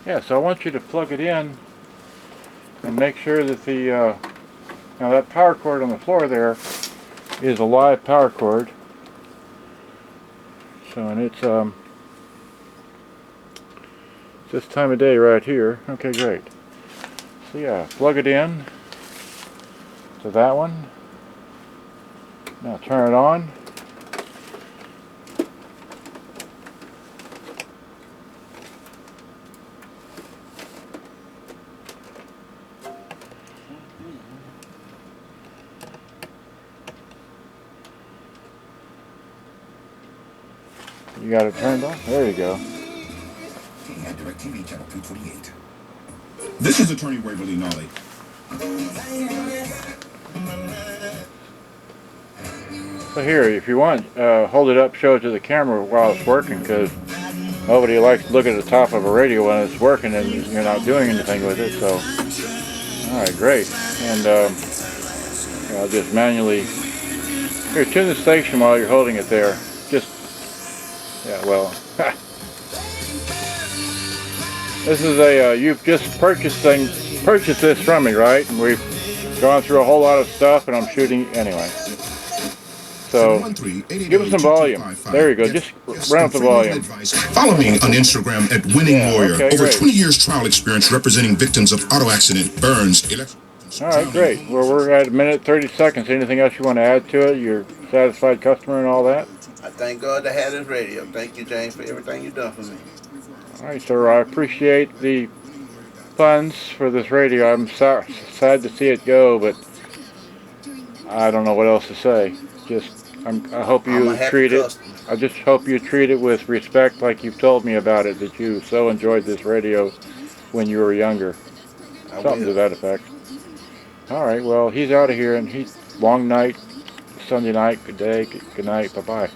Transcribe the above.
Yeah, so I want you to plug it in and make sure that the now that power cord on the floor there is a live power cord. So, and it's this time of day right here. Okay, great. So yeah, plug it in to that one. Now turn it on. You got it turned on? There you go. DirecTV channel 228. This is Attorney Waverly Nolly. So here, if you want, hold it up, show it to the camera while it's working, because nobody likes to look at the top of a radio when it's working and you're not doing anything with it. So, alright, great. And I'll just manually, here, tune the station while you're holding it there. Just, yeah, well, this is a, you've just purchased this from me, right? And we've gone through a whole lot of stuff, and I'm shooting, anyway. So, give us some volume. There you go. Just run up the volume. Follow me on Instagram at Winning Lawyer. Okay, Over great. 20 years trial experience representing victims of auto accident, burns, All right, great. Well, we're at a minute 30 seconds. Anything else you want to add to it? You're a satisfied customer and all that? I thank God to have this radio. Thank you, James, for everything you've done for me. All right, sir. I appreciate the funds for this radio. I'm sad to see it go, but I don't know what else to say. I hope you treat it. I just hope you treat it with respect, like you've told me about it, that you so enjoyed this radio when you were younger. Something to that effect. All right, well, he's out of here, and long night, Sunday night, good day, good night, bye-bye.